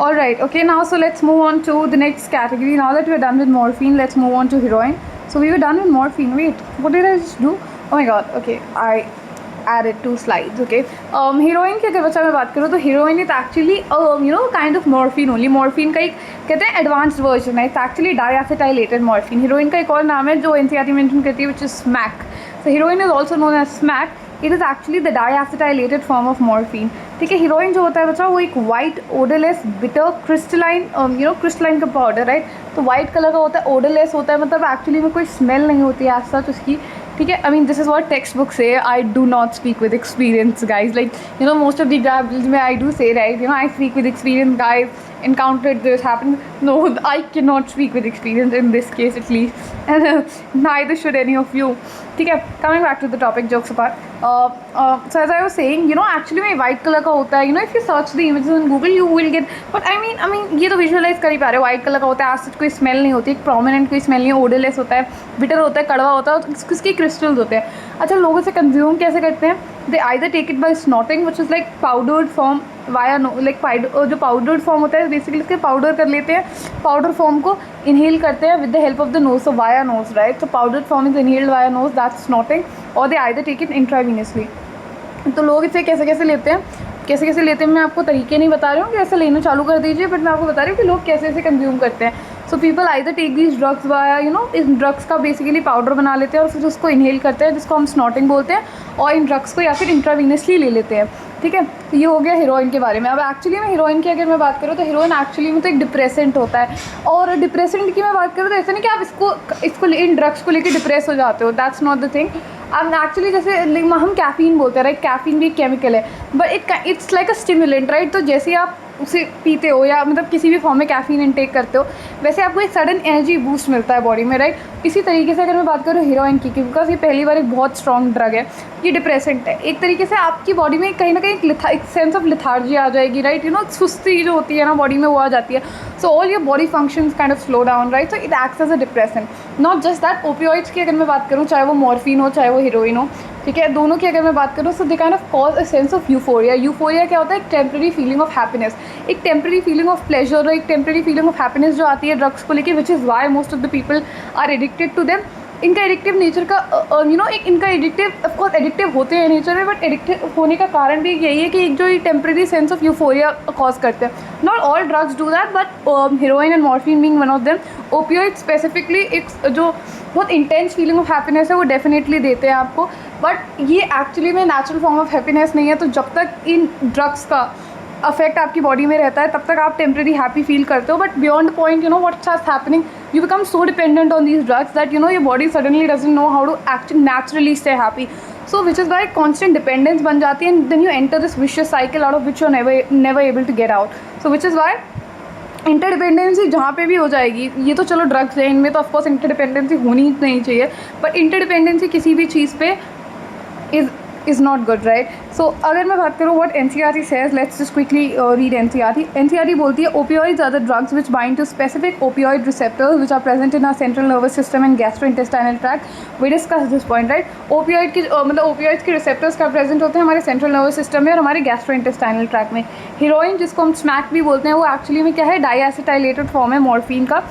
All right. Okay. Now, so let's move on to the next category. Now that we're done with morphine, let's move on to heroin. So we were done with morphine. Wait, what did I just do? Oh my god. Okay, I added 2 slides. Okay. Heroin की अगर बच्चा मैं बात करूँ तो heroin is actually kind of morphine only. Morphine का एक कहते हैं advanced version है. It's actually diacetylated morphine. Heroin का एक और नाम है जो NCERT mention करती है, which is SMAC. So heroin is also known as SMAC. It is actually the diacetylated form of morphine. ठीक है. हीरोइन जो होता है बच्चा वो एक white odourless bitter crystalline crystalline का पाउडर, राइट. तो वाइट कलर का होता है, ओडरलेस होता है, मतलब एक्चुअली में कोई स्मेल नहीं होती है एज सच उसकी. ठीक है. I mean this is what textbook से. I do not speak with experience guys. Like most of the examples में I do say, right, I speak with experience guys. Encountered this happen. No, I cannot speak with experience in this case at least, and neither should any of you. ठीक है. Coming back to the topic, jokes apart. So as I was saying, actually में white color का होता है. If you search the images on Google, you will get. But I mean ये तो visualize कर ही पा रहे हो. White color का होता है, आज कोई smell नहीं होती, एक prominent कोई smell नहीं है, odorless होता है, bitter होता है, कड़वा होता है, इसके crystals होते हैं. अच्छा, लोग इसे consume कैसे करते हैं? They either take it by snorting, which is like powdered form via जो पाउडर्ड फॉर्म होता है बेसिकली इसके पाउडर कर लेते हैं, पाउडर फॉर्म को इनहेल करते हैं with the help of the nose, so via nose, right. So powdered form is inhaled via nose, that's snorting, और they either take it intravenously. तो लोग इसे कैसे कैसे लेते हैं, मैं आपको तरीके नहीं बता रही हूँ कि ऐसे लेना चालू कर दीजिए, बट मैं आपको बता रही हूँ कि लोग कैसे इसे कंज्यूम करते हैं. So people either take these drugs via इस ड्रग्स का बेसिकली पाउडर बना लेते हैं और फिर उसको इनहेल करते हैं, जिसको हम स्नॉटिंग बोलते हैं, और इन ड्रग्स को या फिर इंट्रावीनियसली ले लेते हैं. ठीक है. तो ये हो गया हीरोइन के बारे में. अब एक्चुअली में हीरोइन की अगर मैं बात करूँ तो हीरोइन एक्चुअली में तो एक डिप्रेसेंट होता है, और डिप्रेसेंट की मैं बात करूँ तो ऐसा नहीं कि आप इसको इन ड्रग्स को लेकर डिप्रेस हो जाते हो. That's not the thing. अब एक्चुअली जैसे हम कैफीन बोलते हैं, राइट. कैफीन भी एक केमिकल है, but it's like a stimulant, right. तो जैसे आप उसे पीते हो या मतलब किसी भी फॉर्म में कैफीन इनटेक करते हो, वैसे आपको एक सडन एनर्जी बूस्ट मिलता है बॉडी में, राइट. इसी तरीके से अगर मैं बात करूँ हीरोइन की, बिकॉज ये पहली बार एक बहुत स्ट्रॉन्ग ड्रग है, ये डिप्रेसेंट है. एक तरीके से आपकी बॉडी में कहीं ना कहीं एक सेंस ऑफ लिथार्जी आ जाएगी, राइट. सुस्ती जो होती है ना बॉडी में वो आ जाती है. So all your body functions kind of slow down, right. So it acts as a depressant. Not just that, opioids की अगर मैं बात करूँ, चाहे वो मॉर्फिन हो चाहे वो हीरोइन हो, ठीक है, दोनों की अगर मैं बात करूँ, so they kind of cause a sense of euphoria. Euphoria क्या होता है? एक टेम्प्रेरी फीलिंग ऑफ हैप्पीनेस, एक टेम्प्रेरी फीलिंग ऑफ प्लेजर, एक टेम्प्रेरी फीलिंग ऑफ हैप्पीनेस जो आती है ड्रग्स को लेकर, which is why most of the people are addicted to them. इनका एडिक्टिव नेचर का एक इनका एडिक्टिव, ऑफकोर्स एडिक्टिव होते हैं नेचर में, बट एडिक्टिव होने का कारण भी यही है कि एक जो ये temporary sense of euphoria cause करते हैं. Not all drugs do that, but heroine and morphine being one of them. Opioid specifically एक जो बहुत इंटेंस फीलिंग ऑफ हैप्पीनेस है वो डेफिनेटली देते हैं आपको, बट ये एक्चुअली में नेचुरल फॉर्म ऑफ हैप्पीनेस नहीं है. तो जब तक इन ड्रग्स का अफेक्ट आपकी बॉडी में रहता है तब तक आप टेम्प्रेरी हैप्पी फील करते हो, but beyond point what starts happening, you become so dependent on these drugs that your body suddenly doesn't know how to actually naturally stay happy. So which is why constant dependence बन जाती है, and then you enter this vicious cycle out of which you're never able to get out. So which is why interdependency जहाँ पे भी हो जाएगी, ये तो चलो ड्रग्स है, इनमें तो ऑफकोर्स इंटरडिपेंडेंसी होनी नहीं चाहिए, बट इंटरडिपेंडेंसी किसी भी चीज़ पे is not good, right. So अगर मैं बात करूँ what NCERT says, let's just quickly read NCERT. NCERT बोलती है opioids are the drugs which bind to specific opioid receptors which are present in our central nervous system and gastrointestinal tract. We discussed this point, right. opioid की मतलब opioids के receptors का present होते हैं हमारे central nervous system में और हमारे gastrointestinal tract में. हीरोइन जिसको हम स्मैक भी बोलते हैं वो एक्चुअली में क्या है? डाईएसिटाइलेटेड फॉर्म है मॉर्फिन का.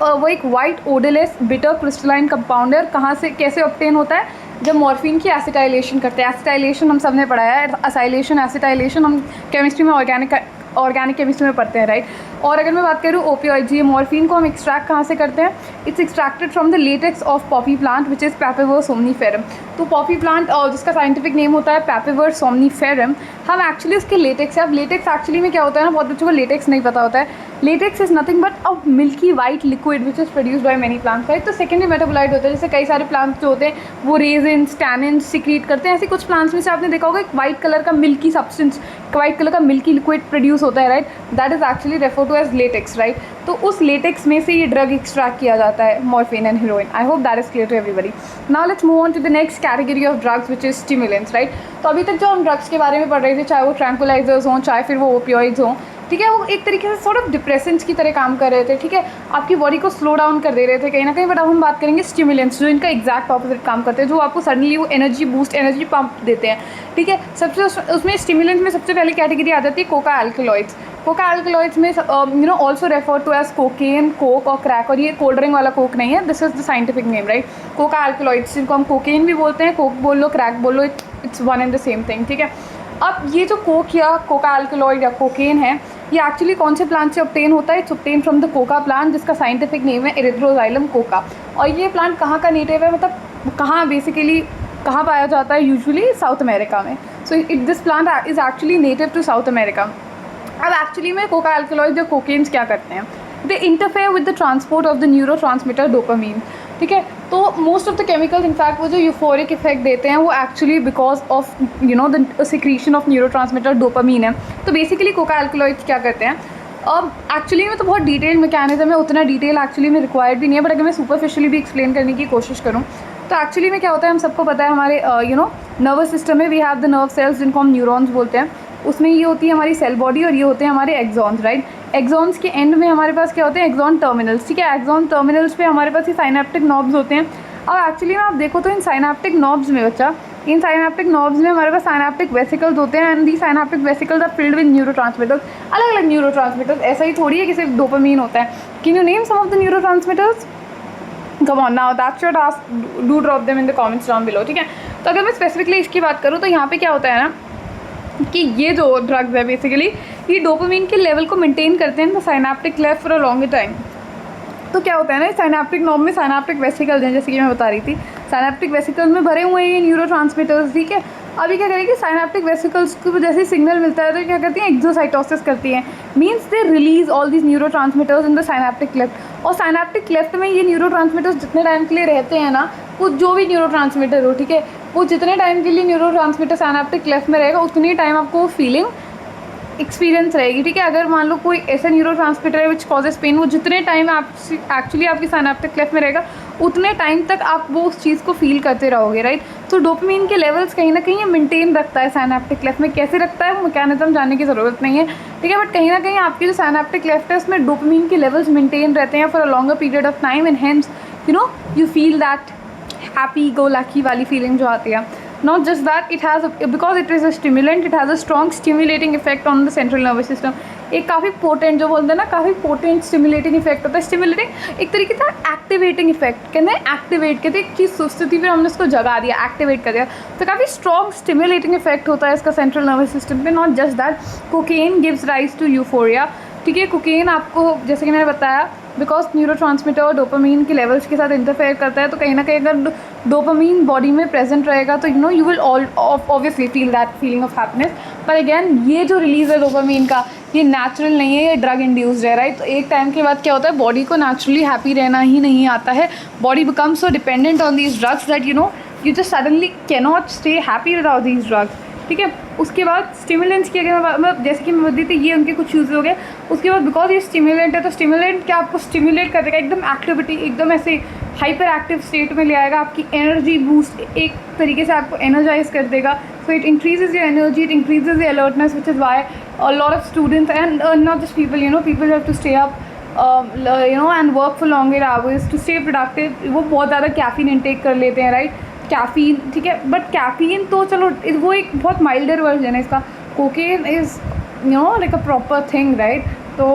वो एक white odourless bitter crystalline compound है. कहाँ से कैसे ऑब्टेन होता है? जब मॉर्फिन की एसिटाइलेशन करते हैं. एसिटाइलेशन हम सब ने पढ़ाया है, असाइलेशन एसिटाइलेशन हम केमिस्ट्री में ऑर्गेनिक केमिस्ट्री में पढ़ते हैं, राइट. और अगर मैं बात करूँ ओपियोइड्स, ये मॉर्फिन को हम एक्सट्रैक्ट कहाँ से करते हैं? It's extracted from the latex of poppy plant which is papaver somniferum. तो पॉपी प्लांट जिसका साइंटिफिक नेम होता है पैपिवर सोमनीफेरम, हम एक्चुअली उसके लेटेक्स है. अब लेटेक्स एक्चुअली में क्या होता है ना, बहुत बच्चों को लेटेक्स नहीं पता होता है. Latex is nothing but a milky white liquid which is produced by many plants, right. तो सेकेंडरी मेटाबोलाइट होता है. जैसे कई सारे प्लांट्स जो होते हैं वो रेजिन्स टैनिन्स सिक्रीट करते हैं, ऐसे कुछ प्लांट्स में से आपने देखा होगा एक वाइट कलर का मिल्की सब्सटेंस, वाइट कलर का मिल्की लिक्विड प्रोड्यूस होता है, right. That is actually refer to as latex, right. तो उस लेटेक्स में से ये ड्रग एक्सट्रैक्ट किया जाता है, morphine and heroin. I hope that is clear to everybody. Now let's move on to the next category of drugs which is stimulants, right. तो अभी तक जो हम ड्रग्स के बारे में पढ़ रहे थे, चाहे वो ट्रैंकुलाइजर्स हों चाहे फिर वो ओपियोइड्स हों, ठीक है, वो एक तरीके से सॉर्ट ऑफ डिप्रेसेंट्स की तरह काम कर रहे थे, ठीक है, आपकी बॉडी को स्लो डाउन कर दे रहे थे कहीं ना कहीं. बट अब हम बात करेंगे स्टिमुलेंट्स जो इनका एग्जैक्ट ऑपोजिट काम करते हैं, जो आपको सडनली वो एनर्जी बूस्ट एनर्जी पंप देते हैं, ठीक है. सबसे उसमें स्टिमुलेंट्स में सबसे पहले कैटेगरी आ जाती है कोका एल्कलॉइड्स. कोका एल्कलॉइड्स में also refer to as cocaine, coke और क्रैक, और ये कोल्ड ड्रिंक वाला कोक नहीं है, this is the scientific name, right. Coca alkaloids जिनको हम कोकेन भी बोलते हैं, कोक बोल लो, क्रैक बोल लो, it's one and the same thing, ठीक है। अब ये जो कोक या कोका एल्कलॉइड या कोकेन है, ये एक्चुअली कौन से प्लांट से ऑब्टेन होता है? It's obtain from the Coca plant, जिसका साइंटिफिक नेम है एरिथ्रोजाइलम कोका। और ये प्लांट कहाँ का नेटिव है, मतलब कहाँ बेसिकली कहाँ पाया जाता है? यूजुअली साउथ अमेरिका में। So this plant is actually native to South America. अब एक्चुअली में कोका एल्कलॉइड या कोकेन्स क्या करते हैं? They interfere with the transport of the neuro transmitter dopamine, ठीक है। तो most of the chemicals in fact वो जो यूफोरिक इफेक्ट देते हैं वो actually because of the secretion of neuro transmitter dopamine है। तो बेसिकली कोका एल्कलॉइड्स क्या करते हैं? अब एक्चुअली में तो बहुत डिटेल मैकेनिज्म है, उतना डिटेल एक्चुअली में रिक्वायर्ड भी नहीं है, बट अगर मैं सुपरफिशियली भी एक्सप्लेन करने की कोशिश करूँ तो एक्चुअली में क्या होता है, हम सबको पता है हमारे नर्वस सिस्टम में we have the nerve cells जिनको हम न्यूरॉन्स बोलते हैं। उसमें ये होती है हमारी सेल बॉडी और ये होते हैं हमारे एक्सॉन्स, राइट। एक्सॉन्स के एंड में हमारे पास क्या होते हैं? एक्सॉन टर्मिनल्स, ठीक है। एक्सॉन टर्मिनल्स पे हमारे पास ये साइनेप्टिक नॉब्स होते हैं। अब एक्चुअली में आप देखो तो इन साइनेप्टिक नॉब्स में इन साइनेप्टिक नॉब्स में हमारे पास साइनेप्टिक वेसिकल्स होते हैं and the synaptic vesicles are filled with neurotransmitters. अलग अलग न्यूरोट्रांसमीटर्स, ऐसा ही थोड़ी है कि सिर्फ डोपामीन होता है। Can you name some of the neurotransmitters? Come on now, that's your task, do drop them in the comments down below, ठीक है। तो अगर मैं स्पेसिफिकली इसकी बात करूँ तो यहाँ पे क्या होता है ना कि ये जो ड्रग्स है बेसिकली ये डोपामीन के लेवल को मेंटेन करते हैं the synaptic cleft for a long time. तो क्या होता है ना, साइनेप्टिक नॉब में साइनेप्टिक वेसिकल्स हैं, जैसे कि मैं बता रही थी, साइनेप्टिक वेसिकल्स में भरे हुए हैं ये न्यूरोट्रांसमीटर्स, ठीक है। अभी क्या करेंगे, साइनेप्टिक वेसिकल्स को जैसे सिग्नल मिलता है तो क्या करती हैं? एक्सोसाइटोसिस करती हैं, means they release all these neurotransmitters in the synaptic cleft. और साइनेप्टिक क्लेफ्ट में ये न्यूरोट्रांसमीटर्स जितने टाइम के लिए रहते हैं ना, वो जो भी न्यूरोट्रांसमीटर हो, ठीक है, वो जितने टाइम के लिए न्यूरोट्रांसमीटर साइनेप्टिक क्लेफ्ट में रहेगा उतनी टाइम आपको फीलिंग एक्सपीरियंस रहेगी, ठीक है। अगर मान लो कोई ऐसा न्यूरोट्रांसमीटर है विच कॉजेस पेन, वो जितने टाइम आप एक्चुअली आपकी साइनेप्टिक क्लेफ्ट में रहेगा उतने टाइम तक आप वो उस चीज़ को फील करते रहोगे, राइट। तो डोपामीन के लेवल्स कहीं ना कहीं मेंटेन रखता है साइनेप्टिक क्लेफ्ट में। कैसे रखता है वो मैकेनिज्म जानने की ज़रूरत नहीं है, ठीक है, बट कहीं ना कहीं आपकी जो साइनेप्टिक क्लेफ्ट है उसमें डोपामीन के लेवल्स मेंटेन रहते हैं for a longer period of time and hence you feel that happy go lucky वाली फीलिंग जो आती है। Not just that, it has because it is a stimulant, it has a strong stimulating effect on the central nervous system. एक काफ़ी potent, जो बोलते हैं ना, काफ़ी पोटेंट स्टिमुलेटिंग इफेक्ट होता है। स्टिमुलेटिंग एक तरीके से एक्टिवेटिंग इफेक्ट, कहते हैं एक्टिवेट, कहते हैं एक चीज़ सुस्ती थी फिर हमने उसको जगा दिया, एक्टिवेट कर दिया, तो काफ़ी स्ट्रॉन्ग स्टिमुलेटिंग इफेक्ट होता है इसका सेंट्रल नर्वस सिस्टम पे। Not just that, cocaine gives rise to euphoria, ठीक है। कोकेन आपको, जैसे कि मैंने बताया, बिकॉज न्यूरोट्रांसमीटर डोपामीन के लेवल्स के साथ इंटरफेयर करता है, तो कहीं ना कहीं अगर डोपामीन बॉडी में प्रेजेंट रहेगा तो you will obviously feel that feeling of happiness. पर अगेन ये जो रिलीज है डोपामीन का, ये नेचुरल नहीं है, ये ड्रग इंड्यूस्ड है, राइट। तो एक टाइम के बाद क्या होता है, बॉडी को नेचुरली हैप्पी रहना ही नहीं आता है। Body becomes so dependent on these drugs that you just suddenly cannot stay happy without these drugs, ठीक है। उसके बाद स्टिमुलेंट्स की अगर मतलब जैसे कि मैं बता थी, ये उनके कुछ यूज़ हो गए। उसके बाद बिकॉज ये स्टिमुलेंट है तो स्टिमुलेंट क्या आपको स्टिमुलेट कर देगा, एकदम एक्टिविटी, एकदम ऐसे हाइपर एक्टिव स्टेट में ले आएगा, आपकी एनर्जी बूस्ट एक तरीके से आपको एनर्जाइज कर देगा। So it increases your energy, it increases your alertness, which is Y a lot of students and not just people, people have to stay up and work for longer hours to stay productive। वो बहुत ज़्यादा caffeine intake कर लेते हैं, right. Caffeine, ठीक है, but caffeine तो चलो वो एक बहुत माइल्डर वर्जन है इसका। Cocaine is like a proper thing, right. तो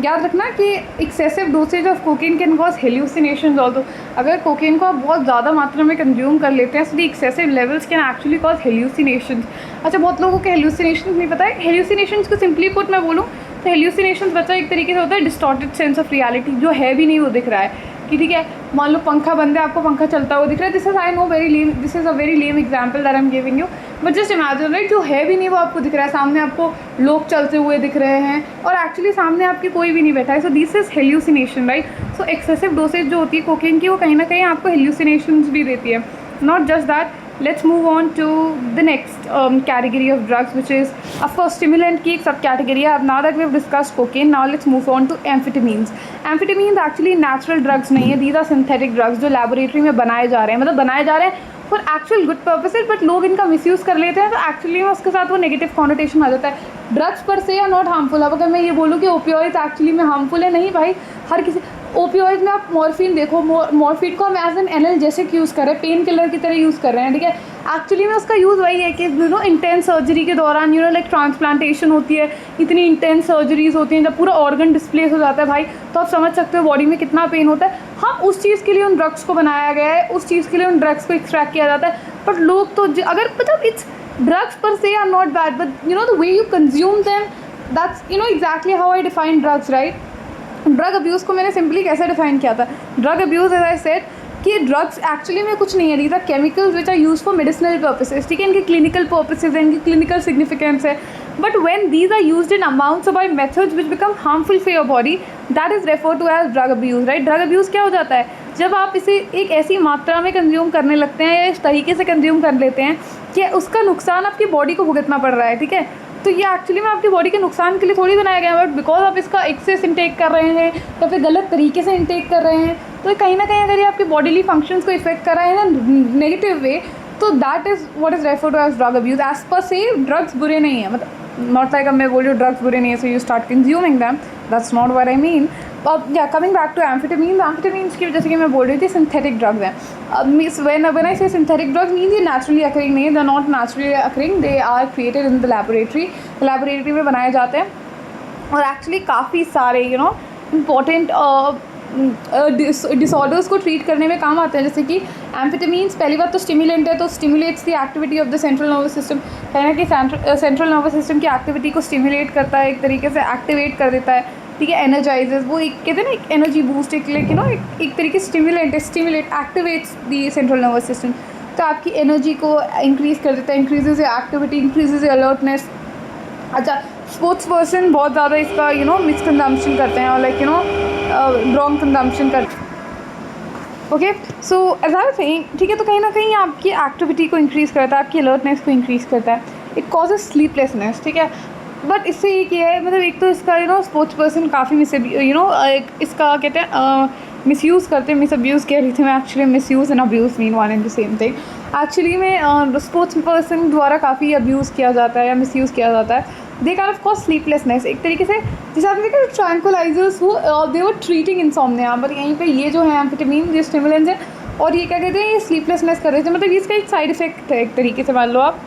याद रखना कि excessive dosage of cocaine can cause hallucinations also. अगर कोकेन को आप बहुत ज़्यादा मात्रा में कंज्यूम कर लेते हैं so the excessive levels can actually cause hallucinations. अच्छा, बहुत लोगों को हेल्यूसिनेशंस नहीं पता है। हेल्यूसिनेशंस को सिंपली पुट मैं बोलूँ तो हेल्यूसिनेशंस बच्चा एक तरीके से होता है डिस्टॉर्टेड सेंस ऑफ रियलिटी, जो है भी नहीं वो दिख रहा है कि, ठीक है, मान लो पंखा बंद है, आपको पंखा चलता हुआ दिख रहा है। This is I know very lame, this is a very lame example that I am giving you, but just imagine, right, जो है भी नहीं वो आपको दिख रहा है। सामने आपको लोग चलते हुए दिख रहे हैं और एक्चुअली सामने आपके कोई भी नहीं बैठा है। So this is hallucination, right. So excessive dosage जो होती है कोकेन की, वो कहीं ना कहीं आपको हेल्यूसिनेशंस भी देती है। Not just that, let's move on to the next category of drugs, which is of course stimulant की एक सब category है। Now that we have discussed cocaine, now let's move on to amphetamines। amphetamines actually natural drugs नहीं है, these are synthetic drugs जो laboratory में बनाए जा रहे हैं, मतलब बनाए जा रहे हैं for actual good purposes, but लोग इनका मिसयूज़ कर लेते हैं, तो एक्चुअली में उसके साथ वो नेगेटिव कॉनोटेशन आ जाता है। ड्रग्स पर से या नॉट हार्मफुल। अब अगर मैं ये बोलूँ कि ओपियोइड्स एक्चुअली में हार्मफुल है, नहीं भाई, हर किसी ओपियोइड में आप मॉर्फिन देखो, मॉर्फिन को हम एज एन एनाल्जेसिक यूज़ कर रहे हैं, पेन किलर की तरह यूज़ कर रहे हैं, ठीक है। एक्चुअली में उसका यूज़ वही है कि इंटेंस सर्जरी के दौरान लाइक ट्रांसप्लांटेशन होती है, इतनी इंटेंस सर्जरीज होती हैं, जब पूरा ऑर्गन डिस्प्लेस हो जाता है भाई, तो आप समझ सकते हो बॉडी में कितना पेन होता है। हाँ, उस चीज़ के लिए उन ड्रग्स को बनाया गया है, उस चीज़ के लिए उन ड्रग्स को एक्सट्रैक्ट किया जाता है। बट लोग तो अगर मतलब it's drugs per se are not bad, but the way you consume them, that's exactly how I define drugs, right. Drug abuse को मैंने सिंपली कैसे डिफाइन किया था, drug abuse as I said कि ड्रग्स एक्चुअली में कुछ नहीं है, these are chemicals which are use for medicinal purposes, ठीक है। इनके क्लिनिकल पर्पसेस है, इनकी क्लिनिकल सिग्निफिकेंस है, but when these are used in amounts by methods which become harmful for your body, that is refer to as drug abuse, right. Drug abuse क्या हो जाता है, जब आप इसे एक ऐसी मात्रा में कंज्यूम करने लगते हैं या इस तरीके से कंज्यूम कर लेते हैं कि उसका नुकसान आपकी बॉडी को भुगतना पड़ रहा है, ठीक है। तो ये एक्चुअली में आपकी बॉडी के नुकसान के लिए थोड़ी बनाया गया है, बट बिकॉज आप इसका एक्सेस इंटेक कर रहे हैं या फिर गलत तरीके से इंटेक कर रहे हैं, तो कहीं ना कहीं अगर ये आपके बॉडीली फंक्शंस को इफेक्ट कर रहा है ना नेगेटिव वे, तो that is what is refer to as drug abuse. As per se drugs बुरे नहीं है, मतलब नॉट लाइक अब मैं बोल रही हूँ ड्रग्स बुरे नहीं है so you start consuming them, that's not what I mean. अब या कमिंग बैक टू एम्फेटामीन्स की जैसे कि मैं बोल रही थी सिंथेटिक ड्रग्स हैं। When I say synthetic drugs means ये नेचुरली अकरिंग नहीं है, they are not naturally occurring, they are created in the laboratory में बनाए जाते हैं, और एक्चुअली काफ़ी सारे इम्पॉर्टेंट डिसऑर्डर्स को ट्रीट करने में काम आते हैं। जैसे कि एम्फेटामीन्स पहली बात तो स्टिमुलेंट है, तो stimulates the activity of the central nervous system, कहना कि सेंट्रल नर्वस सिस्टम की एक्टिविटी को स्टिमुलेट करता है, एक तरीके से एक्टिवेट कर देता है, ठीक है। एनर्जाइजेस, वो एक कहते हैं ना एक एनर्जी बूस्ट, एक एक तरीके से stimulate activates the central nervous system, तो आपकी एनर्जी को इंक्रीज़ कर देता है, इंक्रीजेज एक्टिविटी, इंक्रीजेज अलर्टनेस। अच्छा, स्पोर्ट्स पर्सन बहुत ज़्यादा इसका मिस कंजम्पशन करते हैं और रॉन्ग कंजम्पशन करते हैं। Okay, so as I think, ठीक है, तो कहीं ना कहीं आपकी एक्टिविटी को इंक्रीज़ करता है, आपकी अलर्टनेस को इंक्रीज़ करता है, इट कॉजेज स्लीपलेसनेस, ठीक है। बट इससे ये क्या है, मतलब एक तो इसका स्पोर्ट्स पर्सन काफ़ी इसका कहते हैं मिसयूज़ करते हैं, मिसअब्यूज़ कह रही थी मैं, actually misuse and abuse mean one and the same thing. Actually में स्पोर्ट्स पर्सन द्वारा काफ़ी अब्यूज़ किया जाता है या मिसयूज़ किया जाता है, they can of course sleeplessness, एक तरीके से जैसे आपने देखा ट्रैंक्विलाइजर्स वो दे वर ट्रीटिंग इंसोम्निया, बट यहीं पे ये जो है एम्फेटामीन, ये स्टिमुलेंट्स है, और ये क्या कहते हैं, ये स्लीपलेसनेस कर रहे थे, मतलब इसका एक साइड इफेक्ट है एक तरीके से। मान लो आप,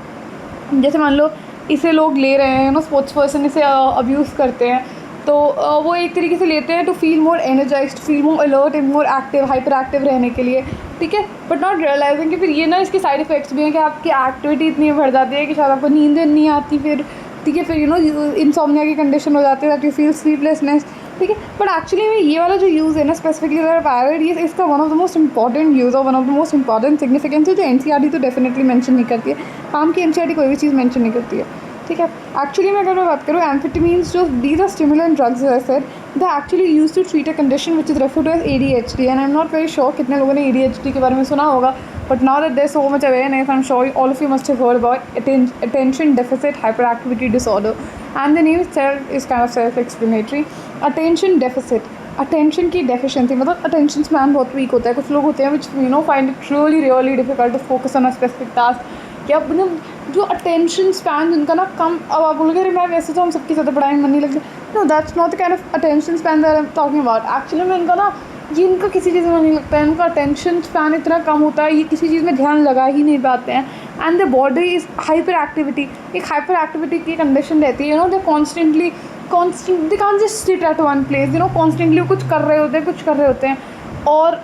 जैसे मान लो इसे लोग ले रहे हैं स्पोर्ट्स पर्सन इसे अब्यूज़ करते हैं, तो वो एक तरीके से लेते हैं to feel more energized, feel more alert and more active, hyper active रहने के लिए, ठीक है। बट नॉट रियलाइजिंग कि फिर ये इसके साइड इफेक्ट्स भी हैं कि आपकी एक्टिविटी इतनी बढ़ जाती है कि शायद आपको नींद नहीं आती, फिर ठीक है, फिर इंसोम्निया की कंडीशन हो जाती है, दैट यू फील स्लीपलेसनेस, ठीक है। बट एक्चुअली में ये वाला जो यूज़ है ना, स्पेसिफिकली पैराडाइड, ये इसका one of the most important use और one of the most important significance है, जो एनसीईआरटी तो डेफिनेटली मेंशन नहीं करती है, काम की एनसीईआरटी कोई भी चीज़ मेंशन नहीं करती है, ठीक है। एक्चुअली में अगर मैं बात करूँ, एम्फेटामीन्स जो दीज आर स्टिमुलेंट ड्रग्स है sir, they actually use to treat a condition which is referred to as ADHD, and I am not very sure कितने लोगों ने ADHD के बारे में सुना होगा, but now that there is so much awareness, I am sure all of you must have heard about attention deficit hyperactivity disorder, and the name itself is kind of self-explanatory. Attention deficit, attention की deficiency, मतलब attention span बहुत weak होता है, कुछ लोग होते हैं which find it really difficult to focus on a specific task, या मतलब जो अटेंशन स्पैन जिनका ना कम, अब आप बोलोगे अरे मैम वैसे तो हम सबकी ज़्यादा पढ़ाई में मन नहीं लगती, no that's not the kind of attention span that I am talking about. Actually में इनका किसी चीज़ में मन नहीं लगता है, इनका अटेंशन स्पैन इतना कम होता है, ये किसी चीज़ में ध्यान लगा ही नहीं पाते हैं, and the body is hyper activity, एक हाइपर एक्टिविटी की कंडीशन रहती है, they constantly they can't just sit at one place, constantly कुछ कर रहे होते हैं, और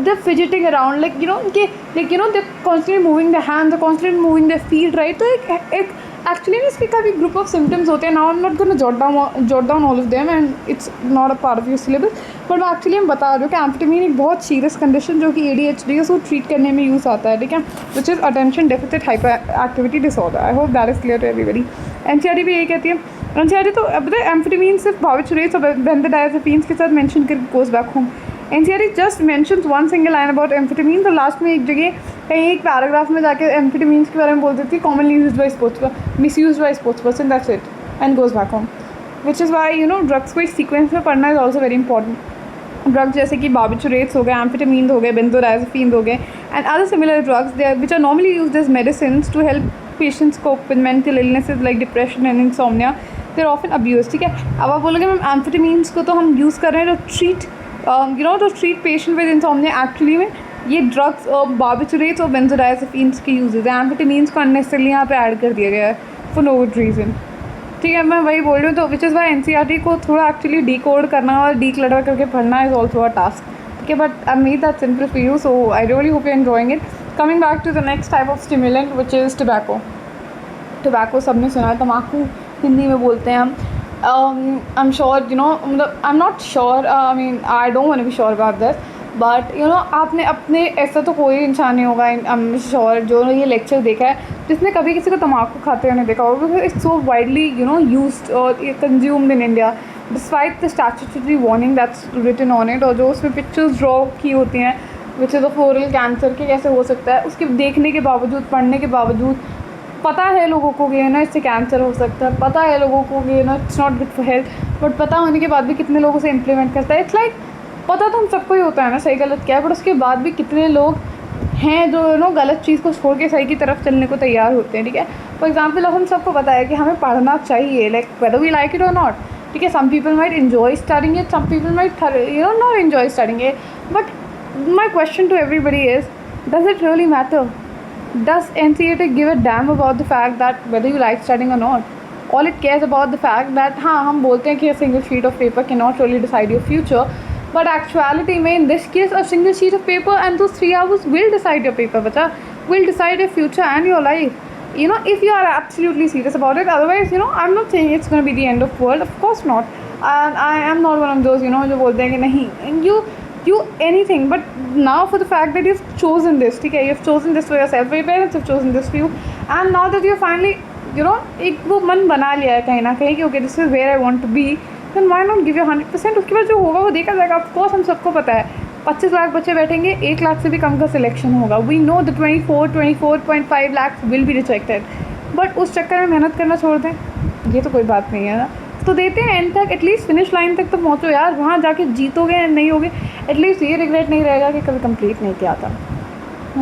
they're fidgeting around, they're constantly moving their hands, they're constantly moving their feet, right? तो एक एक्चुअली इसके काफ़ी ग्रुप ऑफ सिम्टम्स होते हैं। Now I am not gonna jot down all of them, and it's not a part of your syllabus, but मैं actually बता रही हूँ कि एम्फेटामीन एक बहुत सीरियस कंडीशन जो कि ADHD है उसको ट्रीट करने में यूज़ आता है, ठीक है, which is attention deficit hyper activity disorder. I hope that is clear to everybody. NCERT भी यही कहती है, एनसीईआरटी तो अब एम्फेटामीन सिर्फ बार्बिटूरेट्स और बेंजोडाइज़ेपिन्स के साथ मेंशन करके goes back home. NCERT just mentions one single line about amphetamine, तो लास्ट में एक जगह कहीं एक पैराग्राफ में जाके एम्फेटामीन्स के बारे में बोल देती है, commonly used by misused by sports person, that's it, and goes back home, which is why drugs को एक सीक्वेंस में पढ़ना is also very important. Drugs जैसे कि बार्बिटूरेट्स हो गए, एम्फेटामीन हो गए, बेंजोडाइज़ेपिन हो गए, and other similar drugs they which are normally used as medicines to help patients cope with mental illnesses like depression and insomnia, they are often abuse, ठीक है। अब आप बोलोगे मैम एम्फेटामीन्स को तो हम यूज़ कर रहे हैं to treat you know to treat patient with insomnia actually में ये ड्रग्स बार्बिचुरेट्स और बेंजोडाइजेपिन्स के यूजेज है। एम्फेटामिन्स को अननेसेसरली यहाँ पे ऐड कर दिया गया है फॉर नो गुड रीज़न। ठीक है, मैं वही बोल रही हूँ। तो विच इज़ वाई एनसीईआरटी को थोड़ा एक्चुअली डीकोड करना और डीक्लटर करके पढ़ना इज़ ऑल्सो अ टास्क। ठीक है, but I made that simple for you, so I really hope you enjoying it. Coming back to the next type of stimulant which is tobacco. Tobacco सबने सुना है, तम्बाकू हिंदी में बोलते हैं हम। I am sure you know, मतलब I am not sure, I mean I don't want to be sure about this, but you know आपने अपने, ऐसा तो कोई इंसान नहीं होगा आई एम श्योर जो ये लेक्चर देखा है जिसने कभी किसी को तम्बाकू खाते हुए नहीं देखा होगा, because it's so widely you know used और consumed in India despite the statutory warning that's written on it. और जो उसमें पिक्चर्स ड्रॉ की होती हैं which is of oral cancer के कैसे हो सकता है, उसके देखने के बावजूद, पढ़ने के बावजूद, पता है लोगों को कि ना इससे कैंसर हो सकता है, पता है लोगों को कि ना it's not good for health, but पता होने के बाद भी कितने लोगों से इम्प्लीमेंट करता है। इट्स लाइक पता तो हम सबको ही होता है ना सही गलत क्या है, बट उसके बाद भी कितने लोग हैं जो नो गलत चीज़ को छोड़ के सही की तरफ चलने को तैयार होते हैं। ठीक है, फॉर एग्जाम्पल अब हम सबको पता है कि हमें पढ़ना चाहिए, like whether we like it और नॉट। ठीक है, some people might enjoy studying it, some people might you know not enjoy studying it, but my question to everybody is, does it really matter? Does NCERT give a damn about the fact that whether you like studying or not? All it cares about the fact that हाँ हम बोलते हैं कि a single sheet of paper cannot really decide your future, but actuality में in this case a single sheet of paper and those 3 hours will decide your paper, बच्चा, will decide your future and your life. You know, if you are absolutely serious about it, otherwise you know I'm not saying it's going to be the end of world, of course not, and I am not one of those you know जो बोलते हैं कि नहीं, and you anything, but now for the fact that you've chosen this, ठीक है, you've chosen this for yourself, your parents have chosen this for you, and now that you finally you know एक वो मन बना लिया है कहीं ना कहीं कि okay this is where I want to be, then why not give your 100%? उसके बाद जो होगा वो देखा जाएगा। ऑफ कोर्स हम सबको पता है 25 लाख बच्चे बैठेंगे, 1 लाख से भी कम का सिलेक्शन होगा। We know the 24.5 lakh will be rejected, but उस चक्कर में मेहनत करना छोड़ दें, ये तो कोई बात नहीं है ना। तो देते हैं एंड तक, एटलीस्ट फिनिश लाइन तक तो पहुँचो यार, वहाँ जाके जीतोगे या नहीं होगे, एटलीस्ट ये रिग्रेट नहीं रहेगा कि कभी कंप्लीट नहीं किया था।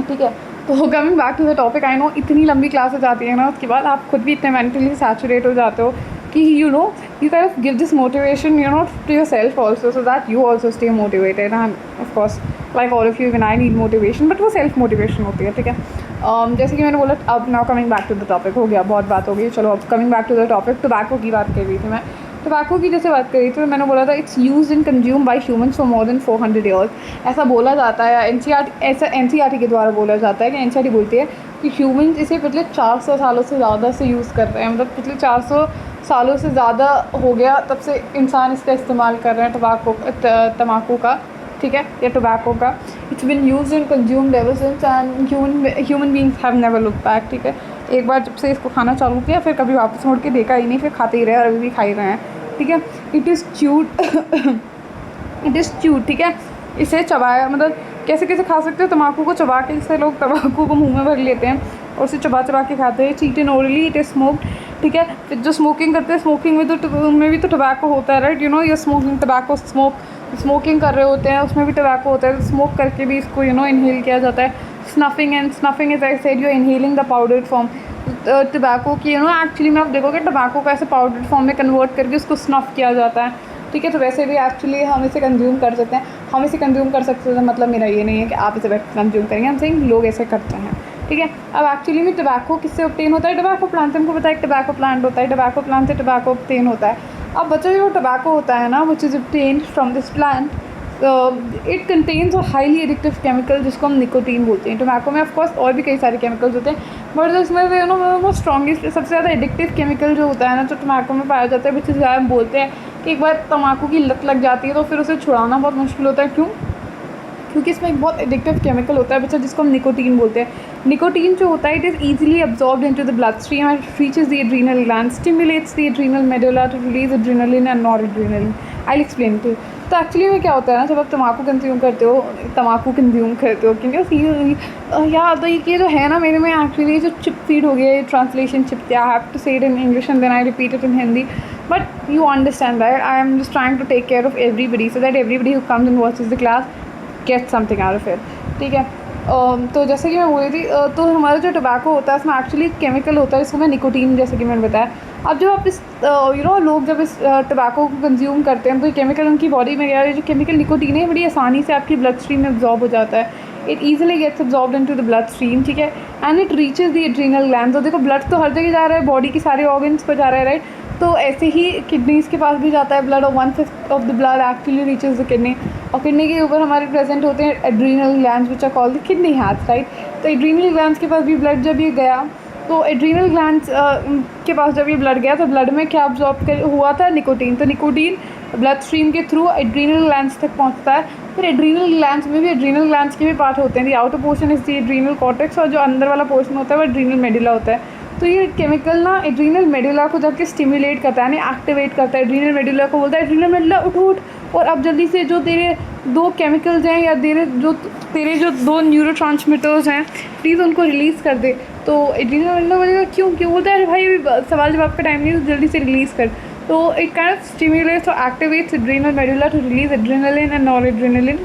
ठीक है, तो coming back to the topic, I know इतनी लंबी क्लासेस आती है ना, उसके बाद आप खुद भी इतने मेंटली सैचुरेट हो जाते हो कि you know you kind of give this motivation you know to your self also, so that you also stay motivated. And of course like all of you even I need motivation, but वो self motivation होती है। ठीक है, जैसे कि मैंने बोला, अब now coming back to the topic, हो गया बहुत बात हो गई, चलो अब coming back to the topic, tobacco की बात कर रही थी मैं। टोबैको की जैसे बात करी थी, मैंने बोला था it's use in consume by humans for more than 400 years, ऐसा बोला जाता है। एनसीईआरटी के द्वारा बोला जाता है कि एनसीईआरटी बोलती है कि ह्यूमन्स इसे पिछले 400 सालों से ज़्यादा से यूज़ कर रहे हैं, मतलब पिछले 400 सालों से ज़्यादा हो गया तब से इंसान इसका इस्तेमाल कर रहे हैं, तम्बाकू का, ठीक है, या टोबैको का। It's been used in consumed ever since and human beings have never looked back. ठीक है, एक बार जब से इसको खाना चालू किया फिर कभी वापस मुड़ के देखा ही नहीं, फिर खाते ही रहे और अभी भी खा ही रहे हैं। ठीक है, it is chewed, it is chewed. ठीक है, इसे चबाया, मतलब कैसे कैसे खा सकते हो तम्बाकू को, चबा के, जैसे लोग तम्बाकू को मुंह में भर लेते हैं और उसे चबा चबा के खाते हैं। Cheat in orally, it is smoked. ठीक है, फिर जो स्मोकिंग करते हैं, स्मोकिंग में तो उनमें भी तो टोबैको होता है, राइट, यू नो, ये स्मोकिंग टोबैको, स्मोकिंग कर रहे होते हैं उसमें भी टोबैको होता है, स्मोक करके भी इसको यू नो इनहेल किया जाता है। Snuffing, and snuffing is I said you inhaling the powdered form tobacco की, यू नो, एक्चुअली में आप देखोगे टोबैको को ऐसे पाउडर्ड फॉर्म में कन्वर्ट करके उसको स्नफ किया जाता है। ठीक है, तो वैसे भी एक्चुअली हम इसे कंज्यूम कर सकते हैं, हम इसे कंज्यूम कर सकते हैं, मतलब मेरा ये नहीं है कि आप इसे कंज्यूम करेंगे, हम सेइंग लोग ऐसे करते हैं। ठीक है, अब एक्चुअली में टोबैको किससे ऑब्टेन होता है? टोबैको प्लांट, हमको पता है एक टोबैको प्लांट होता है, टोबैको प्लांट से टोबैको ऑब्टेन होता है। अब बच्चों जो टोबैको होता है ना, which is obtained from this plant, it contains a highly addictive chemical जिसको हम निकोटीन बोलते हैं। टोबैको में ऑफकोर्स और भी कई सारे केमिकल्स होते हैं, बट इसमें यू नो वो स्ट्रॉन्गेस्ट, सबसे ज़्यादा एडिक्टिव केमिकल जो होता है ना, जो टोबैको में पाया जाता है, विच इज़ हम बोलते हैं कि एक बार तम्बाकू की लत लग जाती है तो फिर उसे छुड़ाना बहुत मुश्किल होता है। क्यों? क्योंकि इसमें एक बहुत एडिक्टिव केमिकल होता है बच्चा, जिसको हम निकोटीन बोलते हैं। निकोटीन जो होता है, it is easily absorbed into the blood stream and reaches the adrenal gland, stimulates the adrenal medulla to release adrenaline and noradrenaline. I will explain too. तो एक्चुअली में क्या होता है ना, जब आप तम्बाकू कंज्यूम करते हो, क्योंकि या तो ये जो है ना, मेरे में एक्चुअली जो चिप फीड हो गया, translation chip, I have to say it in English and then I repeat it in Hindi, but you understand that I am just trying to take care of everybody so that everybody who comes and watches the class get something out of it. ठीक है, तो जैसे कि मैं बोल रही थी, तो हमारा जो टोबैको होता है उसमें एक्चुअली केमिकल होता है जिसको मैं निकोटीन, जैसे कि मैंने बताया, अब जब आप इस लोग जब इस टबैको को कंज्यूम करते हैं तो ये केमिकल उनकी बॉडी में गया, जो केमिकल निकोटीन है बड़ी आसानी से आपकी ब्लड स्ट्रीम में अब्जॉर्ब हो जाता है, it easily gets absorb into the blood stream, ठीक है, and it reaches the adrenal glands. तो देखो ब्लड तो हर जगह जा रहा है, बॉडी के सारे ऑर्गन्स पर जा रहा है, राइट। तो ऐसे ही किडनीज़ के पास भी जाता है ब्लड, और 1/5 of the blood actually reaches the kidney, और किडनी के ऊपर हमारे प्रेजेंट होते हैं adrenal glands which are called the kidney hats, right. तो एड्रीनल ग्लैंड्स के पास भी ब्लड जब ये गया, तो एड्रीनल ग्लैंड्स के पास जब ये ब्लड गया तो ब्लड में क्या अब्जॉर्ब हुआ था, निकोटीन। तो निकोटीन ब्लड स्ट्रीम के थ्रू एड्रीनल ग्लैंड्स तक पहुंचता है। फिर एड्रीनल ग्लैंड्स में भी एड्रीनल ग्लैंड्स के भी पार्ट होते हैं, the outer portion is the adrenal cortex, और जो अंदर वाला पोर्शन होता है वो एड्रीनल मेडुला होता है। तो ये केमिकल ना एड्रीनल मेडुला को जाके स्टिमुलेट करता है, यानी एक्टिवेट करता है। एड्रीनल मेडुला को बोलता है एड्रीनल मेडुला उठ उठ, और अब जल्दी से जो तेरे 2 केमिकल्स हैं या तेरे जो 2 न्यूरोट्रांसमीटर्स हैं प्लीज़ उनको रिलीज़ कर दे। तो एड्रीनल मेडुला बोलेगा क्यों बोलता है अरे भाई अभी सवाल जवाब का टाइम नहीं है, जल्दी से रिलीज़ कर। तो इट काइंड ऑफ स्टिमुलेट्स और activates adrenal medulla to release adrenaline and noradrenaline.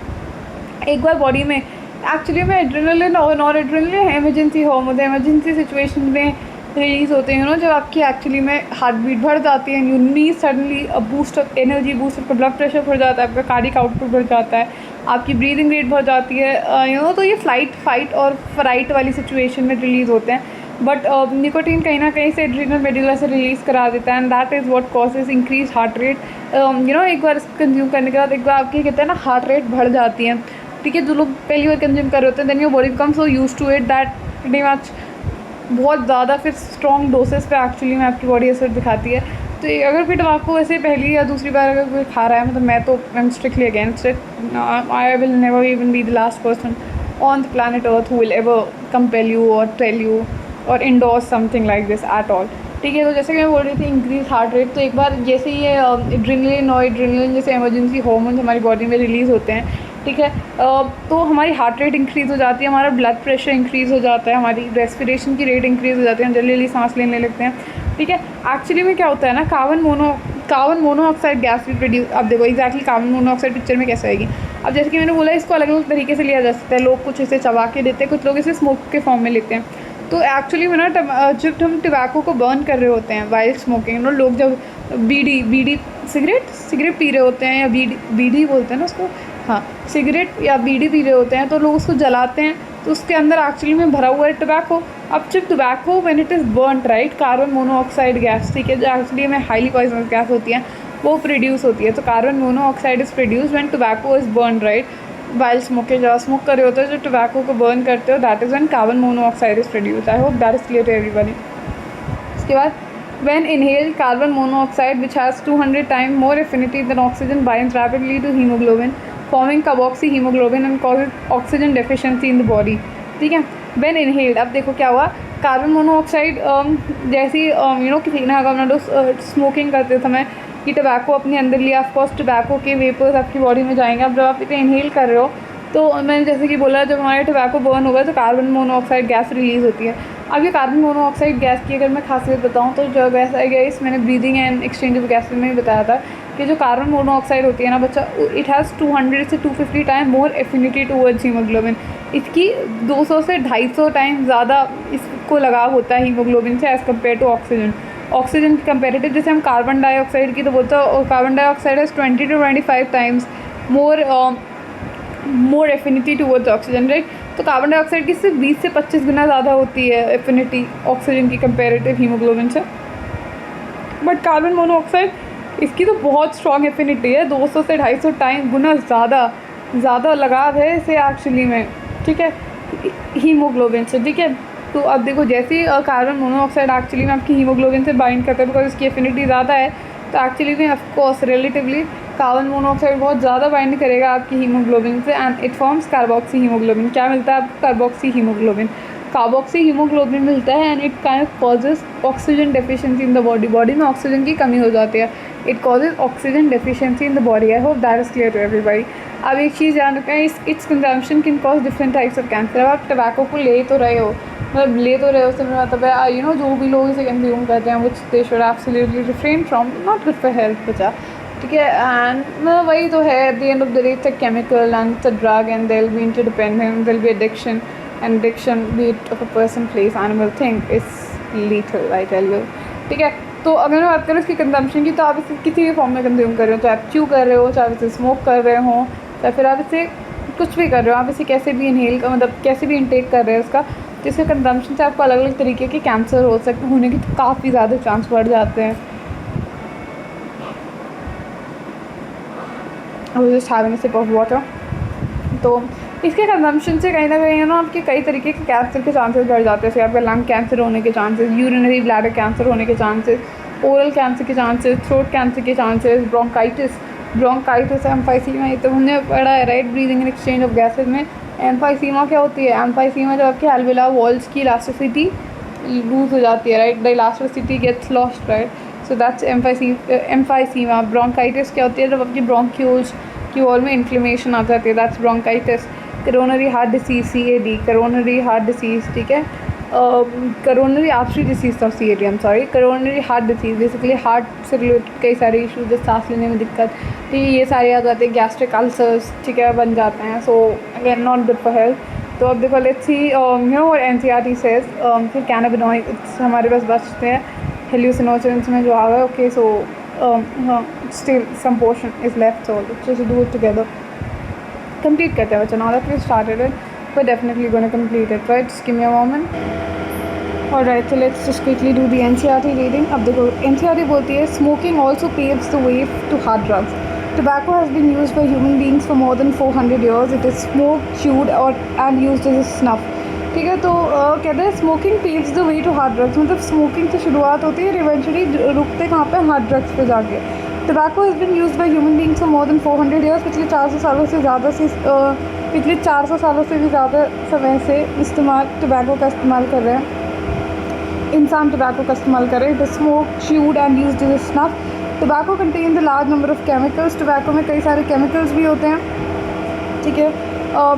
एक बार बॉडी में एक्चुअली में एड्रेनालिन और नॉरएड्रेनालिन इमरजेंसी हार्मोन है, इमरजेंसी सिचुएशन में रिलीज़ होते हैं, जब आपकी एक्चुअली में हार्ट बीट बढ़ जाती है, you need suddenly a boost of energy, boost of blood pressure बढ़ जाता है, आपका कार्डिक आउटपुट बढ़ जाता है, आपकी ब्रीदिंग रेट बढ़ जाती है, तो ये फ्लाइट फाइट और फ्राइट वाली सिचुएशन में रिलीज़ होते हैं। बट निकोटीन कहीं ना कहीं से एड्रीनल मेडुला से रिलीज़ करा देता है, and that is what causes increase heart rate. एक बार कंज्यूम करने के बाद एक बार आपकी कहते हैं ना हार्ट रेट बढ़ जाती है, ठीक है। जो लोग पहली बार कंज्यूम कर रहे होते हैं then your body become so used to it that pretty much बहुत ज़्यादा फिर स्ट्रॉन्ग डोसेस पे एक्चुअली में आपकी बॉडी असर दिखाती है। तो अगर फिर टबाको वैसे पहली या दूसरी बार अगर कोई खा रहा है, मतलब मैं तो I am strictly against it, I will never even be the last person on the planet earth who will ever compel you और टेल यू और endorse something like this at all, ठीक है। तो जैसे कि मैं बोल रही थी इंक्रीज हार्ट रेट, तो एक बार जैसे ही ये एड्रेनलिन और एड्रेनलिन जैसे इमरजेंसी हार्मोन्स हमारी बॉडी में रिलीज़ होते हैं, ठीक है, तो हमारी हार्ट रेट इंक्रीज़ हो जाती है, हमारा ब्लड प्रेशर इंक्रीज़ हो जाता है, हमारी रेस्पिरेशन की रेट इंक्रीज़ हो जाती है, हम जल्दी जल्दी सांस लेने लगते हैं, ठीक है। एक्चुअली में क्या होता है ना, कार्बन मोनोऑक्साइड गैस भी प्रोड्यूस, अब देखो एग्जैक्टली कार्बन मोनोऑक्साइड पिक्चर में कैसे आएगी। अब जैसे कि मैंने बोला इसको अलग अलग तरीके से लिया जा सकता है, लोग कुछ इसे चबा के देते हैं, कुछ लोग इसे स्मोक के फॉर्म में लेते हैं। तो एक्चुअली में ना जब हम टबैको को बर्न कर रहे होते हैं वाइल स्मोकिंग, लोग जब बीडी सिगरेट पी रहे होते हैं, या बीडी बोलते हैं ना उसको, हाँ सिगरेट या बीड़ी पी रहे होते हैं, तो लोग उसको जलाते हैं, तो उसके अंदर एक्चुअली में भरा हुआ है टबैको। अब जब tobacco when it is burned, right, carbon monoxide gas, ठीक है, जो एक्चुअली में हाईली पॉइजनस गैस होती है वो प्रोड्यूस होती है। तो carbon monoxide is produce when tobacco is burned, right, while smoking, जब स्मोक कर रहे होते हो, जो टबैको को बर्न करते हो, that is when carbon monoxide is produce. I hope that is clear to everybody. उसके बाद when inhaled, carbon monoxide, which has 200 times more affinity than oxygen, binds rapidly to hemoglobin, forming carboxyhemoglobin and causes oxygen deficiency in the body, ठीक है। when inhaled, अब देखो क्या हुआ, carbon monoxide जैसी किसी ने अगर लोग स्मोकिंग करते समय कि टबैको अपने अंदर लिया, ऑफकोर्स टबैको के वेपर्स आपकी बॉडी में जाएंगे। अब जब आप इसे इनहेल कर रहे हो तो मैंने जैसे कि बोला, जब हमारे टबैको बर्न होगा तो कार्बन मोनोऑक्साइड गैस रिलीज़ होती है। अब ये कार्बन मोनोऑक्साइड गैस की अगर मैं खासियत बताऊँ तो जो गैस आई गैस मैंने breathing and exchange of gases में भी बताया था कि जो कार्बन मोनोऑक्साइड होती है ना बच्चा, इट हैज़ 200 से 250 time more affinity towards haemoglobin. इसकी 200 से 250 टाइम ज़्यादा इसको लगाव होता है हीमोग्लोबिन से एज़ कम्पेयर टू ऑक्सीजन की कंपेरेटिव। जैसे हम कार्बन डाइऑक्साइड की तो बोलते हैं carbon dioxide has 20 to 25 times more affinity towards oxygen, right. तो कार्बन डाइऑक्साइड की सिर्फ 20 से 25 गुना ज़्यादा होती है एफिनिटी ऑक्सीजन की कंपेरेटिव हीमोग्लोबिन से। बट कार्बन मोनोऑक्साइड इसकी तो बहुत स्ट्रॉन्ग एफिनिटी है, 200 से 250 टाइम गुना ज़्यादा लगाव है इसे एक्चुअली में, ठीक है, हीमोग्लोबिन से, ठीक है। तो अब देखो जैसे कार्बन मोनोऑक्साइड एक्चुअली में आपकी हीमोग्लोबिन से बाइंड करता है बिकॉज इसकी एफिनिटी ज़्यादा है, तो एक्चुअली में ऑफकोर्स रिलेटिवली कार्बन मोनोऑक्साइड बहुत ज़्यादा बाइंड करेगा आपकी हीमोग्लोबिन से and it forms carboxy haemoglobin. क्या मिलता है आपको? कार्बोक्सी हीमोग्लोबिन मिलता है and it kind of causes oxygen deficiency in the body में ऑक्सीजन की कमी हो जाती है। It causes oxygen deficiency in the body. I hope that is clear to everybody. अब एक चीज़ ध्यान रखें, it's consumption can cause different types of cancer. अब आप टबैको को ले तो रहे हो, उससे मतलब है जो भी लोग इसे कंज्यूम करते हैं which they should absolutely refrain from, not good for health बचा, ठीक है। एंड वही तो है, at the end of the day it's a chemical and it's a drug and there will be interdependence, there will be addiction and addiction, be it of a person, place, animal, thing, is lethal, I tell you, ठीक है। तो अगर मैं बात करूँ इसकी consumption की, तो आप इसे किसी भी फॉर्म में कंज्यूम कर रहे हो, चाहे आप च्यू कर रहे हो, चाहे इसे स्मोक कर रहे हो, या फिर आप इसे कुछ भी कर रहे हो, आप इसे कैसे भी इनहेल का मतलब कैसे भी इनटेक कर रहे हो इसका, जिसके कंजम्पशन से आपको अलग अलग तरीके के कैंसर होने के काफ़ी ज़्यादा चांस बढ़ जाते हैं। Just having a sip of water. तो इसके कंजम्पशन से कहीं ना कहीं ना आपके कई तरीके के कैंसर के चांसेस बढ़ जाते हैं। जैसे आपका लंग कैंसर होने के चांसेस, यूरिनरी ब्लैडर कैंसर होने के चांसेस, ओरल कैंसर के चांसेस, थ्रोट कैंसर के चांसेस, ब्रोंकाइटिस एम्फाइसीमा, ये तो हमने पढ़ा है right, breathing and exchange of gases में। एम्फाइसीमा क्या होती है? एम्फाइसीमा जब आपके एल्वियोलार वॉल्स की इलास्टिसिटी लूज हो जाती है right, the elasticity gets lost right, so that's emphysema. Bronchitis क्या होती है? जब आपकी ब्रोंक्यूल्स की वॉल में इन्फ्लेमेशन आ जाती है, that's bronchitis. Coronary heart disease CAD, coronary heart disease, ठीक है, करोनरी आर्टरी डिसीज़ था CAD, sorry, coronary heart disease, basically heart से रिलेटेड कई सारे इशूज, जैसे सांस लेने में दिक्कत, ठीक है, ये सारे आ जाते हैं। गैस्ट्रिक अल्सर्स, ठीक है, बन जाते हैं, so again not good for health. तो अब देखो, लेट्स सी और NCERT सेज फिर कैनाबिनॉइड्स हमारे पास बचते हैं हेल्यूसिनोजेंस में जो आ गए। Okay, so still some portion is left, so let's just do it together. Complete करते हैं बच्चों, now that we started it, we're definitely going to complete it, right? Just give me a moment. Alright, so let's just quickly do the NCERT reading. अब देखो, NCERT बोलती है smoking also paves the way to hard drugs. Tobacco has been used by human beings for more than 400 years. It is smoked, chewed and used as a snuff. ठीक है, तो कहते हैं smoking paves the way to hard drugs, मतलब smoking से शुरुआत होती है, इवेंचुअली रुकते कहाँ पे? हार्ड ड्रग्स पे जाके। Tobacco has been used by human beings for more than 400 years. पिछले 400 सालों से ज़्यादा से पिछले 400 सालों से भी ज़्यादा समय से टोबैको का इस्तेमाल कर रहे हैं, इंसान टोबैको का इस्तेमाल कर रहे हैं। It is smoke, chewed and used as a snuff. Tobacco contains a large number of chemicals. Tobacco में कई सारे केमिकल्स भी होते हैं, ठीक है,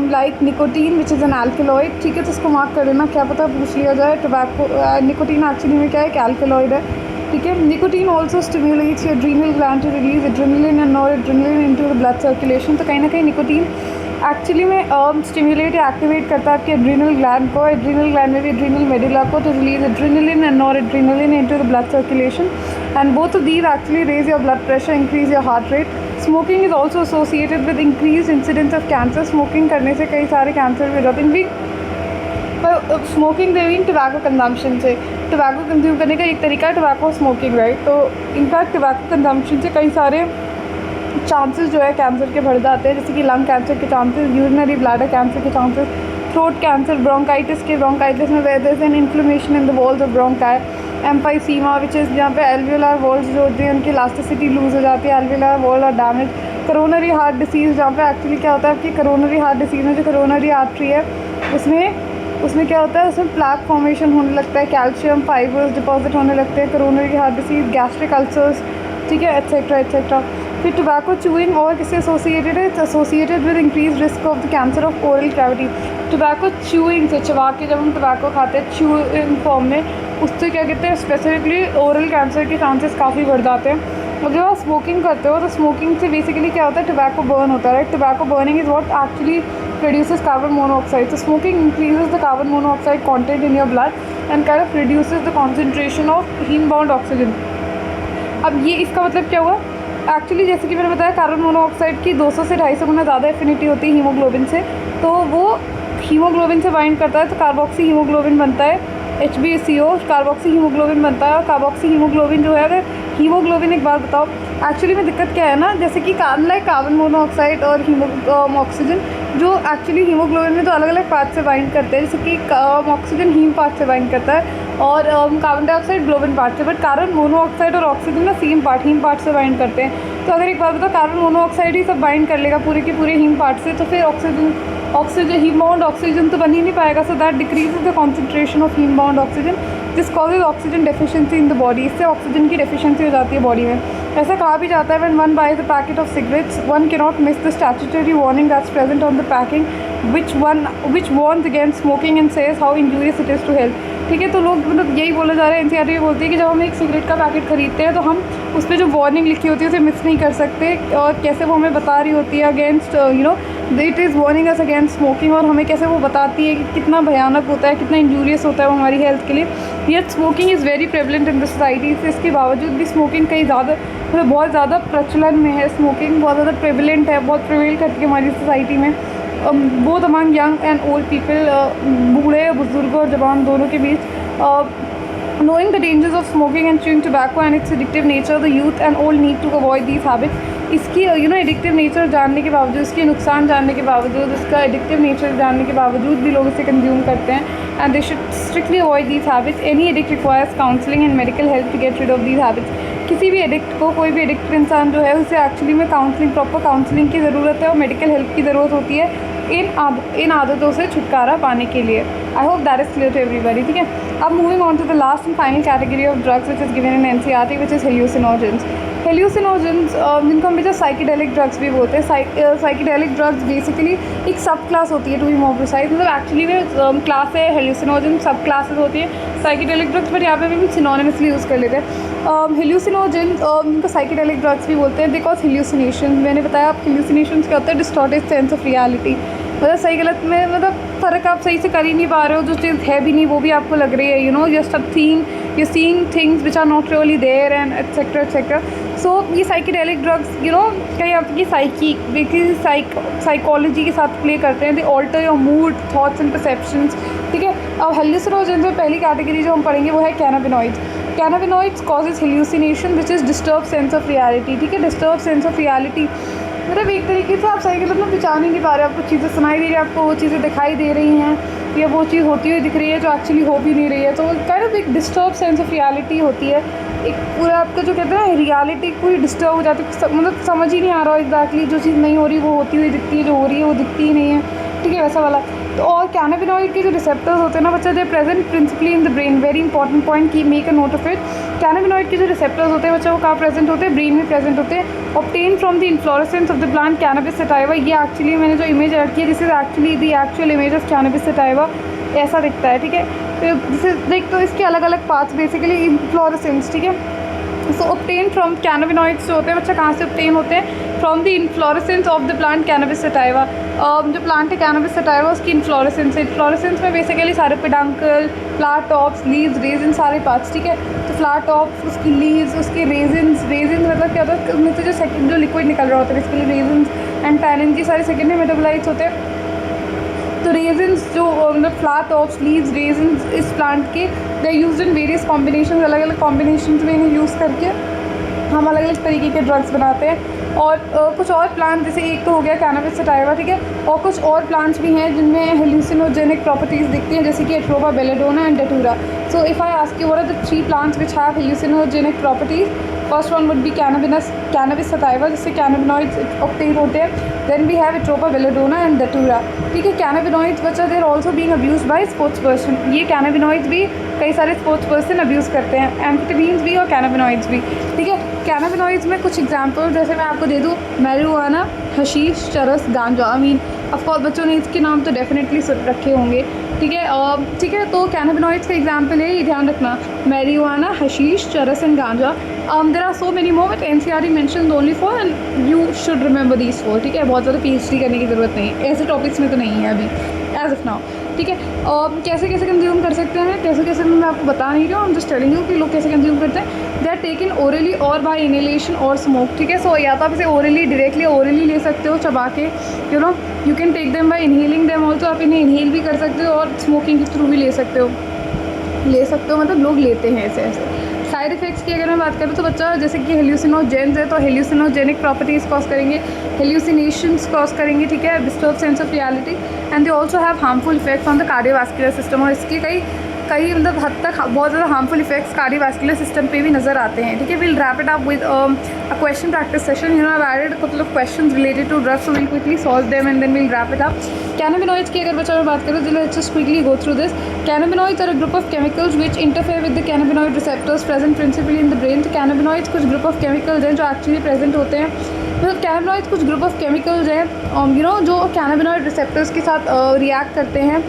like nicotine which is an alkaloid, ठीक है, तो इसको मार्क कर लेना, क्या पता पूछ लिया जाए। टोबैको निकोटीन एक्चुअली में क्या है? एक एल्कलॉइड है, ठीक है। Nicotine also stimulates your adrenal gland to release adrenaline and noradrenaline into the blood circulation. तो कहीं ना कहीं निकोटीन एक्चुअली में स्टिमुलेट या एक्टिवेट करता है आपके एड्रीनल ग्लैंड को, एड्रीनल ग्लैंड में भी एड्रीनल मेडुला को, to release adrenaline and noradrenaline into the blood circulation, and both of these actually raise your blood pressure, increase your heart rate. Smoking is also associated with increase incidence of cancer. Smoking करने से कई सारे cancer भी हो जाते हैं। पर smoking देविंग tobacco consumption से, टोबैको कंज्यूम करने का एक तरीका है टोबैको स्मोकिंग, राइट। तो इनफैक्ट टोबैको कंजम्पशन से कई सारे चांसेस जो है कैंसर के बढ़ जाते हैं, जैसे कि लंग कैंसर के चांसेस, यूरिनरी ब्लैडर कैंसर के चांसेस, थ्रोट कैंसर, ब्रोंकाइटिस में there is an inflammation in the walls of bronchi, emphysema which is जहाँ पे एल्वियोलार वॉल्स जो होती हैं उनकी इलास्टिसिटी लूज हो जाती है, एल्वियोलार वॉल और डैमेज। करोनरी हार्ट डिसीज़, जहाँ पे एक्चुअली क्या होता है कि करोनरी हार्ट डिसीज़ में जो करोनरी आर्टरी है उसमें क्या होता है, उसमें प्लैक फॉर्मेशन होने लगता है, कैल्शियम फाइबर्स डिपॉजिट होने लगते हैं, coronary heart disease, gastric ulcers, ठीक है, एट्सेट्रा एट्सेट्रा। फिर टोबैको च्यूइंग और किससे एसोसिएटेड है? It's associated with increase risk of the cancer of oral cavity. Tobacco chewing से, चबा के जब हम टोबैको खाते हैं च्यूइंग फॉर्म में, उससे क्या कहते हैं, स्पेसिफिकली ओरल कैंसर के चांसेस काफ़ी बढ़ जाते हैं। और जब आप स्मोकिंग करते हो तो स्मोकिंग से बेसिकली क्या होता है, टोबैको बर्न होता है, right. Tobacco burning is what actually produces carbon monoxide. So smoking increases the carbon monoxide content in your blood and kind of reduces the concentration of heme-bound oxygen. अब ये इसका मतलब क्या हुआ? एक्चुअली जैसे कि मैंने बताया, कार्बन मोनोऑक्साइड की 200 से 250 गुना ज़्यादा एफिनिटी होती है हीमोग्लोबिन से, तो वो हीमोग्लोबिन से बाइंड करता है तो कार्बोक्सी हीमोग्लोबिन बनता है, HbCO, कार्बोक्सी हीमोग्लोबिन बनता है। और कार्बोक्सी हीमोग्लोबिन जो है, अगर हीमोग्लोबिन, एक बात बताओ एक्चुअली में दिक्कत क्या है ना, जैसे कि कार्बन मोनोऑक्साइड और ऑक्सीजन जो एक्चुअली हीमोग्लोबिन में तो अलग अलग पार्ट से बाइंड करते हैं, जैसे कि ऑक्सीजन हीम पार्ट से बाइंड करता है और कार्बन डाइऑक्साइड ग्लोबिन पार्ट से, बट कार्बन मोनोऑक्साइड और ऑक्सीजन ना सेम पार्ट हीम पार्ट से बाइंड करते हैं। तो अगर एक बात बताओ, कार्बन मोनोऑक्साइड ही सब बाइंड कर लेगा पूरे के पूरे हीम पार्ट से, तो फिर ऑक्सीजन हीम बाउंड ऑक्सीजन तो बन ही नहीं पाएगा। So that decreases the concentration of heme bound oxygen, this causes oxygen deficiency in the body. इससे ऑक्सीजन की डेफिशिएंसी हो जाती है बॉडी में। ऐसा कहा भी जाता है, when one buys the packet of cigarettes one can not miss the statutory warning that's present on the packing which warns against smoking and says how injurious it is to health। ठीक है, तो लोग मतलब यही बोला जा रहा है, NCERT भी बोलती है कि जब हम एक सिगरेट का पैकेट खरीदते हैं तो हम उस पर जो वार्निंग लिखी होती है उसे मिस नहीं कर सकते, और कैसे वो हमें बता रही होती है against it is warning us against smoking, और हमें कैसे वो बताती है कि कितना भयानक होता है, कितना इंजूरियस होता है वो हमारी हेल्थ के लिए। Yet smoking is very prevalent in the society. इसके बावजूद भी स्मोकिंग कई ज़्यादा मतलब बहुत ज़्यादा प्रचलन में है। स्मोकिंग बहुत ज़्यादा प्रेवलेंट है, बहुत प्रिवेल करती है हमारी सोसाइटी में, both among young and old people, बूढ़े बुजुर्ग और जवान दोनों के बीच। Knowing the dangers of smoking and chewing tobacco and its addictive nature, the youth and old need to avoid these habits. इसकी एडिक्टिव नेचर जानने के बावजूद, इसके नुकसान जानने के बावजूद, इसका एडिक्टिव नेचर जानने के बावजूद भी लोग इसे कंज्यूम करते हैं। And they should strictly avoid these habits. Any addict requires counselling and medical help to get rid of these habits. किसी भी एडिक्ट को, कोई भी एडिक्ट इंसान जो है, उसे एक्चुअली में काउंसलिंग, प्रॉपर काउंसलिंग की ज़रूरत है और मेडिकल हेल्प की ज़रूरत होती है इन आदतों से छुटकारा पाने के लिए। I hope that is clear to everybody. ठीक है, अब moving on to the last and final category of drugs which is given in NCERT, which is hallucinogens. Hallucinogens जिनको हम साइकेडेलिक ड्रग्स भी बोलते हैं। साइकेडेलिक ड्रग्स बेसिकली एक सब क्लास होती है, टू बी मोर प्रिसाइज। मतलब एक्चुअली में क्लास है हेल्यूसिनोजेन, सब क्लासेस होती है साइकेडेलिक ड्रग्स, बट यहाँ पे भी सिनोनिमसली यूज़ कर लेते हैं। हेल्यूसिनोजेन जिनको साइकेडेलिक ड्रग्स भी बोलते हैं, बिकॉज हेल्यूसिनेशन, मैंने बताया आप हेल्यूसिनेशन क्या होता है, डिस्टॉर्टेड सेंस ऑफ रियलिटी। मतलब सही गलत में मतलब फ़र्क आप सही से कर ही नहीं पा रहे हो, जो चीज़ है भी नहीं वो भी आपको लग रही है, you know, you're seeing things which are not really there and etc etc. सो ये साइकेडेलिक ड्रग्स कहीं आपकी साइकोलॉजी के साथ प्ले करते हैं। They alter your mood, thoughts and perceptions. ठीक है, अब हेल्यूसिनोजेन में पहली कैटेगरी जो हम पढ़ेंगे वो है cannabinoids. Cannabinoids causes hallucination which is disturb sense of reality. ठीक है, डिस्टर्ब सेंस ऑफ रियलिटी मतलब एक तरीके से आप सही गलत में पहचान ही नहीं पा रहे, आपको चीज़ें सुनाई दे रही है, आपको वो चीज़ें दिखाई दे रही हैं, या वो चीज़ होती हुई दिख रही है जो एक्चुअली हो भी नहीं रही है। तो काइंड ऑफ एक डिस्टर्ब सेंस ऑफ रियलिटी होती है, एक पूरा आपका जो कहते हैं रियलिटी पूरी डिस्टर्ब हो जाती है, मतलब समझ ही नहीं आ रहा एग्जैक्टली, जो चीज़ नहीं हो रही वो होती हुई दिखती है, जो हो रही है वो दिखती ही नहीं है। ठीक है, वैसा वाला। तो और कैनाबिनॉइड के जो रिसेप्टर्स होते हैं ना बच्चा, they present principally in the brain. Very important point की make a note of it. Cannabinoid के जो रिसेप्टर्स होते हैं बच्चा वो कहाँ प्रेजेंट होते हैं, ब्रेन में प्रेजेंट होते हैं। Obtain from the inflorescence of the plant cannabis sativa. ये एक्चुअली मैंने जो इमेज रखी है, this is actually the actual image of cannabis sativa, ऐसा दिखता है। ठीक है, तो जैसे देख तो इसके अलग अलग पार्ट्स बेसिकली इन्फ्लोरेसेंस। ठीक है, सो ऑब्टेन फ्रॉम कैनाबिनॉइड्स जो होते हैं बच्चा कहाँ से ऑब्टेन होते हैं, from the inflorescence of the plant cannabis sativa. जो प्लांट है कैनबिस सटाइवा उसकी इन्फ्लोरेसेंस है। इन्फ्लोरेसेंस में बेसिकली सारे पेडांकल, फ्लावर टॉप्स, लीव्स, रेजिन, सारे पार्ट्स। ठीक है, तो फ्लावर टॉप्स, उसकी लीव्स, उसके रेजिन मतलब क्या होता है, उसमें से जो सेकेंड जो लिक्विड निकल रहा होता है बेसिकली रेजिन एंड टैनिन, ये सारे सेकेंडरी मेटाबोलाइट्स होते हैं। तो रेजिन्स जो मतलब फ्लावर टॉप्स, लीव्स, रेजिन्स इस प्लांट के they used in various combination, अलग अलग कॉम्बिनेशन में इन्हें यूज़ करके हम अलग अलग तरीके के ड्रग्स बनाते हैं। और कुछ और प्लांट, जैसे एक तो हो गया कैनबिस सटाइवा, ठीक है, और कुछ और प्लांट्स भी हैं जिनमें हेल्यूसिनोजेनिक प्रॉपर्टीज़ दिखती हैं, जैसे कि atropa belladonna and datura. So if I ask you what are the 3 plants which have hallucinogenic properties, first one would be cannabis sativa, जिससे कैनाबिनॉइड्स ऑब्टेन होते हैं। Then we have atropa belladonna and datura. ठीक है, cannabinoids बच्चा there also being abused by sports person. ये cannabinoids भी कई सारे स्पोर्ट्स पर्सन अब्यूज़ करते हैं, एम्फेटामीन्स भी और कैनाबिनॉइड्स भी। ठीक है, कैनाबिनॉइड्स में कुछ एग्जांपल जैसे मैं आपको दे दूँ, मैरिजुआना, हशीश, चरस, गांजा। आई मीन ऑफकोर्स बच्चों ने इसके नाम तो डेफिनेटली रखे होंगे। ठीक है, तो कैनाबिनॉइड्स का एग्जांपल है, ये ध्यान रखना, marijuana, hashish, charas and ganja. There are so many more, but NCERT mentions only four and you should remember these 4। ठीक है, बहुत ज़्यादा पीएचडी करने की ज़रूरत नहीं है, ऐसे टॉपिक्स में तो नहीं है अभी एज ऑफ नाउ। ठीक है, कैसे कैसे कंज्यूम कर सकते हैं, कैसे मैं आपको बता नहीं रही हूँ, हम जस्ट टेलिंग यू कि लोग कैसे कंज्यूम करते हैं। दे आर टेकन ओरली और बाय इनहेलेशन और स्मोक। ठीक है, सो या तो आप इसे ओरली डायरेक्टली ओरली ले सकते हो चबा के, you can take them by inhaling them also. आप इन्हें इनहेल भी कर सकते हो और स्मोकिंग के थ्रू भी ले सकते हो मतलब लोग लेते हैं ऐसे। साइड इफ़ेक्ट्स की अगर मैं बात करूँ तो बच्चा, जैसे कि हेल्यूसिनोजेंस है तो हेल्यूसिनोजेनिक प्रॉपर्टीज़ कॉज करेंगे, हेल्यूसिनेशंस कॉज करेंगे। ठीक है, disturb sense of reality and they also have harmful effects on the cardiovascular system. और इसके कई मतलब हद तक बहुत ज़्यादा हार्मफुल इफेक्ट्स कार्डियोवास्कुलर सिस्टम पे भी नज़र आते हैं। ठीक है, will wrap it up with a question practice session. I've added a couple of questions related to drugs, so we'll quickly solve them and then we'll wrap it up. Cannabinoids की अगर बच्चा मैं बात करूँ, let's just quickly go through this. Cannabinoids are a group of chemicals which interfere with the cannabinoid receptors present principally in the brain. तो cannabinoids कुछ group of chemicals हैं जो actually present होते हैं, मतलब कैनाबिनॉइड्स कुछ ग्रुप ऑफ केमिकल्स हैं जो कैनाबिनॉइड रिसेप्टर्स के साथ रिएक्ट करते हैं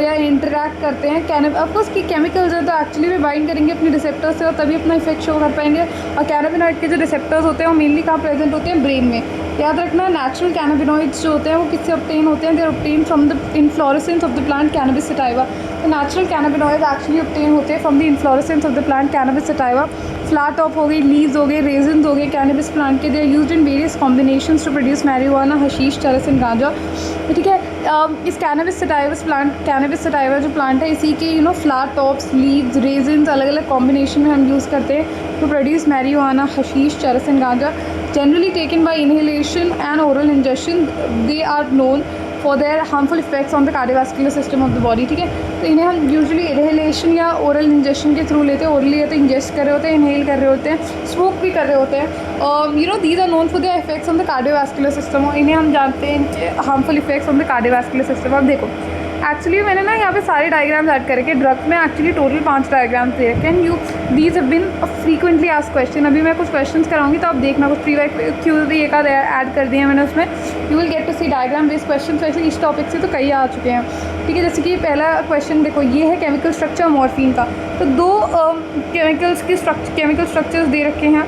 या इंटरैक्ट करते हैं। ऑफकोर्स की केमिकल्स हैं तो एक्चुअली में बाइंड करेंगे अपने रिसेप्टर्स से और तभी अपना इफेक्ट शो कर पाएंगे। और कैनाबिनॉइड के जो रिसेप्टर्स होते हैं वो मेनली कहाँ प्रेजेंट होते हैं, ब्रेन में। याद रखना नेचुरल कैनाबिनॉइड्स जो होते हैं वो किससे ऑब्टेन होते हैं, they are obtain from the inflorescence of the plant cannabis sativa. तो नेचुरल कैनाबिनॉइड्स एक्चुअली ऑब्टेन होते हैं from the inflorescence of the plant cannabis sativa. Flower top हो गई, लीव्स हो गए, रेजन्स हो गए कैनबिस प्लांट के, they are used in various combinations to produce marijuana, hashish, charas and ganja. ठीक है, इस cannabis sativus plant, cannabis sativa जो प्लांट है इसी के फ्लावर टॉप्स, लीव्स, रेजन्स अलग अलग कॉम्बिनेशन में हम यूज़ करते हैं to produce marijuana, hashish, charas and गांजा। Generally taken by inhalation and oral ingestion, they are known for their harmful effects on the cardiovascular system of the body। ठीक है, तो इन्हें हम यूजुअली इनहेलेशन या ओरल इंजेक्शन के थ्रू लेते हैं, ओरली या तो इंजेस्ट कर रहे होते हैं, इनहेल कर रहे होते हैं, स्मोक भी कर रहे होते हैं। You know these are known for their effects on the cardiovascular system, और इन्हें हम जानते हैं इनके harmful effects on the cardiovascular system. अब देखो एक्चुअली मैंने ना यहाँ पे सारे डायग्राम्स ऐड करके ड्रग में एक्चुअली टोटल 5 डायग्राम्स दे रखे हैं। These have been frequently asked question. अभी मैं कुछ क्वेश्चंस कराऊंगी तो आप देखना, कुछ क्यूज एक आध ऐड कर दिए हैं मैंने उसमें। You will get to see diagram based question. वैसे इस टॉपिक से तो कई आ चुके हैं। ठीक है, जैसे कि पहला क्वेश्चन देखो, ये है केमिकल स्ट्रक्चर मॉर्फिन का। तो 2 केमिकल स्ट्रक्चर्स दे रखे हैं,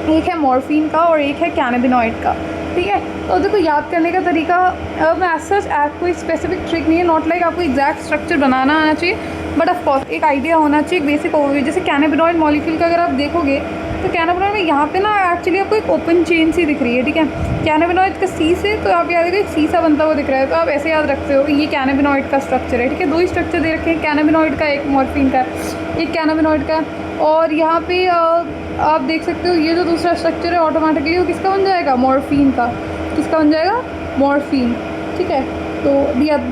एक है मॉर्फिन का और एक है कैनाबिनॉइड का। ठीक है, तो देखो याद करने का तरीका एज सच कोई स्पेसिफिक ट्रिक नहीं है, नॉट लाइक आपको एग्जैक्ट स्ट्रक्चर बनाना आना चाहिए, बट ऑफ कोर्स एक आइडिया होना चाहिए, एक बेसिक ओवरव्यू। जैसे कैनाबिनॉइड मॉलिक्यूल का अगर आप देखोगे तो कैनाबिनॉइड में यहाँ पे ना एक्चुअली आपको एक ओपन चेन सी दिख रही है। ठीक है, कैनाबिनॉइड का सी से तो आप याद रखिए एक सी सा बनता हुआ दिख रहा है, तो आप ऐसे याद रखते हो कि ये कैनाबिनॉइड का स्ट्रक्चर है। ठीक है, 2 ही स्ट्रक्चर दे रखे हैं, कैनाबिनॉइड का, एक मॉर्फिन का, एक कैनाबिनॉइड का। और यहाँ पे आप देख सकते हो ये जो दूसरा स्ट्रक्चर है ऑटोमेटिकली वो किसका बन जाएगा, मॉर्फिन का। किसका बन जाएगा, मॉर्फिन। ठीक है, तो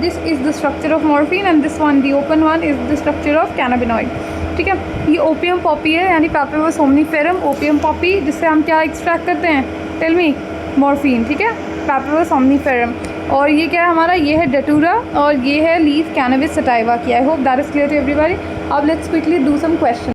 this is the structure of morphine and this one, the open one, is the structure of cannabinoid. ठीक है, ये ओपियम पॉपी है, यानी पैपिवस सोमनीफेरम ओपियम पॉपी, जिससे हम क्या एक्सट्रैक्ट करते हैं, टेल मी, मॉर्फिन। ठीक है, पैपिवस सोमनीफेरम। और ये क्या है हमारा, ये है डेटूरा और ये है लीफ कैनबिस सटाइवा की। I hope that is clear to everybody. अब let's quickly do some question.